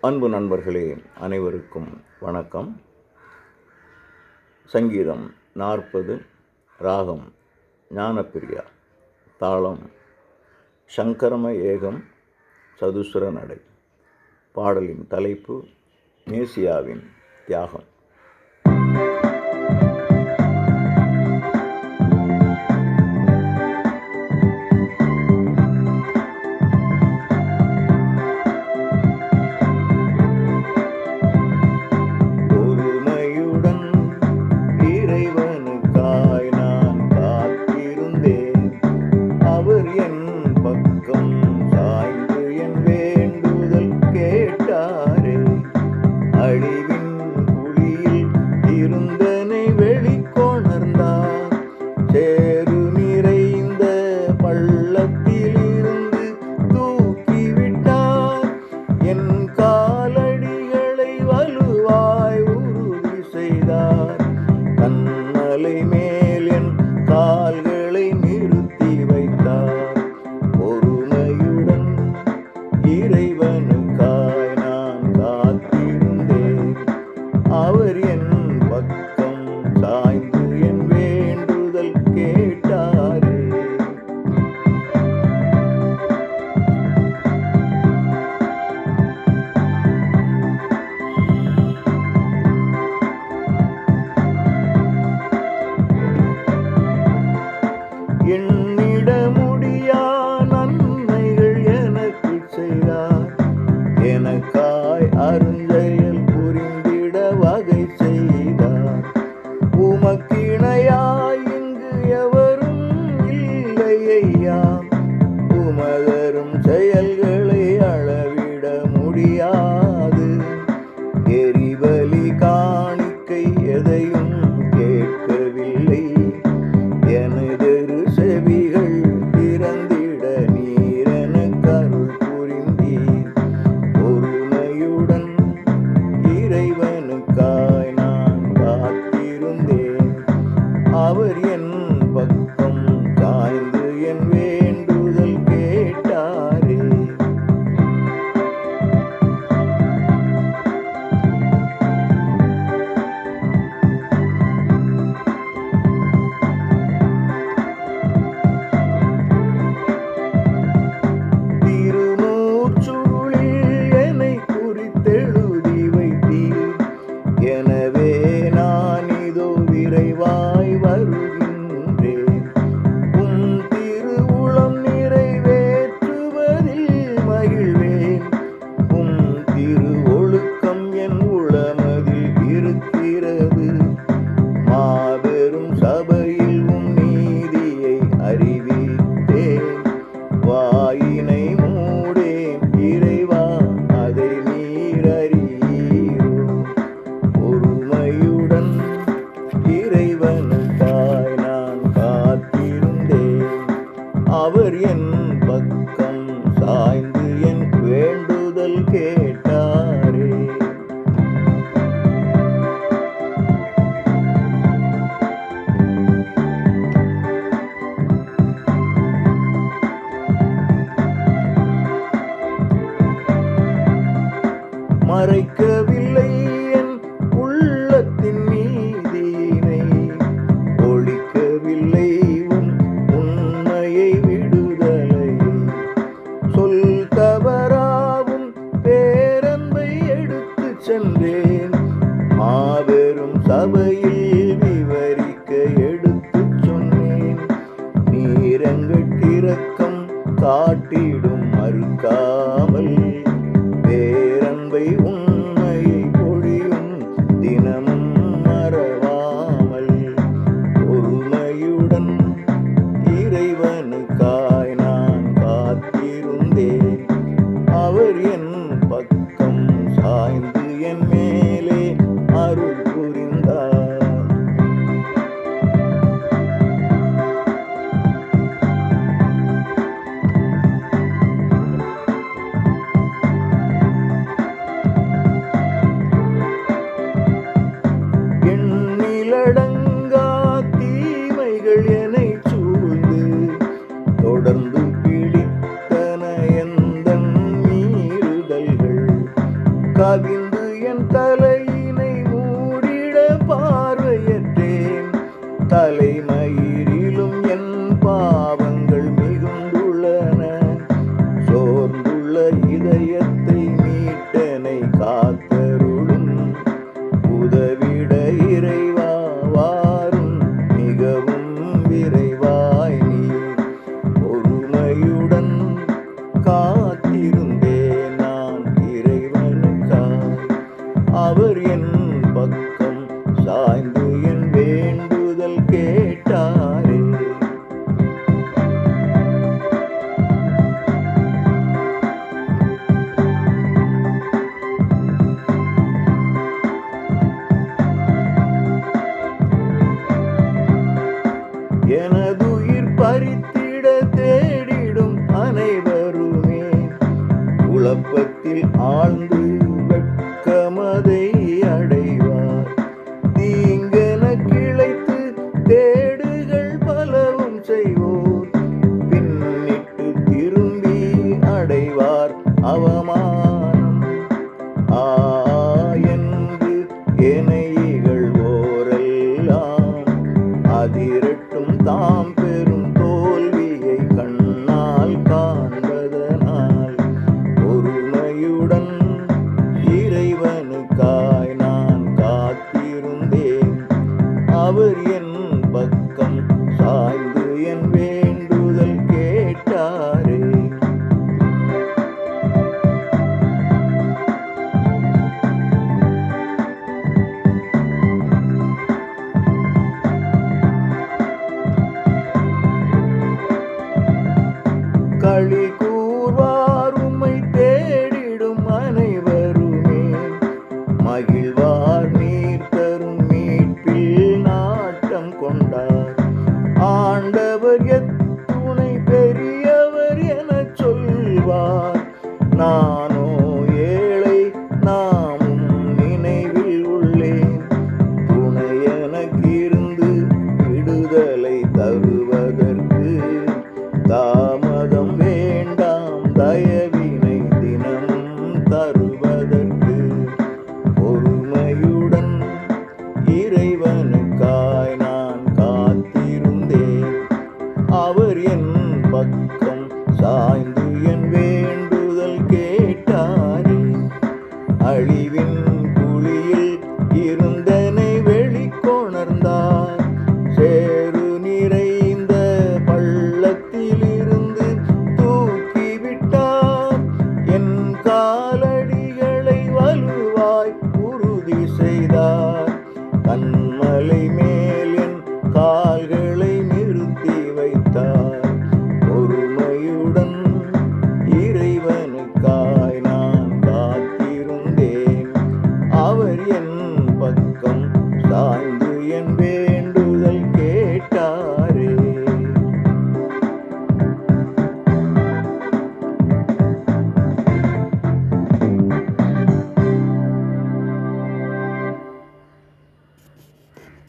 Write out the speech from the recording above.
அன்பு நண்பர்களே, அனைவருக்கும் வணக்கம். சங்கீதம் 40, ராகம் ஞானப்பிரியா, தாளம் சங்கரம ஏகம், சதுசுர நடை. பாடலின் தலைப்பு மேசியாவின் தியாகம். கன்மலை மேல் என் கால்களை நிறுத்தி வைத்தார். பொறுமையுடன் இறைவனுக்காய் நான் காத்திருந்தேன். அவர் என் பக்கம் சாய்ந்து என் வேண்டுதல் கேட்டாரே. எண்ணிட முடியா நன்மைகள் எனக்கு செய்தார். எனக்காய் அருஞ்செயல் புரிந்திட வகை செய்தார். உமக்கிணையாய் இங்கு எவரும் இல்லை ஐயா. உமதரும் செயல்களை அளவிட முடியாது. எரிபலி காணிக்கை எதையும் கேட்கவில்லை. எனதொரு செவிகள் திறந்திட நீர் எனக்கு அருள் புரிந்தீர். பொறுமையுடன் இறைவனுக்காய் நான் காத்திருந்தேன். அவர் என் பக்கம் சாய்ந்து என் வேண்டுதல் கேட்டாரே. எனவே நான் இதோ விரைவாய் வருகின்றேன். உம் திருவுளம் நிறைவேற்றுவதில் மகிழ்வேன். உம் திரு ஒழுக்கம் என் உளமதில் இருக்கிறது. மாபெரும் சபையில் உம் நீதியை அறிவித்தேன். வாயினை மூடேன் இறைவா, அதை நீர் அறியீரோ. பொறுமையுடன் இறைவனுக்காய் நான் காத்திருந்தேன். அவர் என் பக்கம் சாய்ந்து என் வேண்டுதல் கேட்டாரே. மறைக்கவில்லை என் உள்ளத்தின் நீதியினை. ஒழிக்கவில்லை உம் உண்மையை விடுதலை. சொல் தவறாவும் பேரன்பை எடுத்து சென்றேன். மாபெரும் சபையில் விவரிக்க எடுத்து சொன்னேன். நீரங்கட்டிரக்கம் காட்டிடும் மறுக்காமல். பேரன்பை உண்மையை பொழியும் தினமும் மறவாமல். பொறுமையுடன் இறைவனுக்காய் நான் காத்திருந்தேன். அவர் என் பக்கம் சாய்ந்து என் மேலே அருள் புரிந்தார். கவிந்து என் தலையினை மூடிட பார்வையற்றேன். தலைமயிரிலும் என் பாவங்கள் மிகுந்துள்ளன. சோர்ந்துள்ள இதயத்தை மீட்டனை காத்தருளும். உதவிட இறைவா வாரும் மிகவும் விரைவாய் நீ. பொறுமையுடன் காத்திருந்தேன் நான் இறைவனுக்காய். அவர் என் பக்கம் சாய்ந்து என் வேண்டுதல் கேட்டாரே. எனதுயிர் பறித்திட தேடிடும் அனைவருமே குழப்பத்தில் ஆழ்ந்து வெட்கமதை அடைவார். தீங்கென கிளைத்து தேடுகள் பலவும் செய்வோர். பின்னிட்டு திரும்பி அடைவார் அவமானம். என்று என்னை இகழ்வோரெல்லாம் அதிரட்டும் தாம் பெரும் தோல்வியை கண்ணால் காண்பதனால். பொறுமையுடன் இறைவனுக்காய் நான் காத்திருந்தேன். அவர் என் பக்கம் சாய்ந்து என் வேண்டுதல் கேட்டாரே. களி கூர்வார் உம்மை தேடிடும் அனைவருமே. மகிழ்வார் நீர் தரும் மீட்பில் நாட்டம் கொண்டார். ஆண்டவர் எத்துணை பெரியவர் எனச் சொல்வார். நானோ ஏழை நாமும் நினைவில் உள்ளேன். துணை எனக்கிருந்து விடுதலை தருவதற்கு தாமதம் வேண்டாம். தயவினை தினமும் தரு.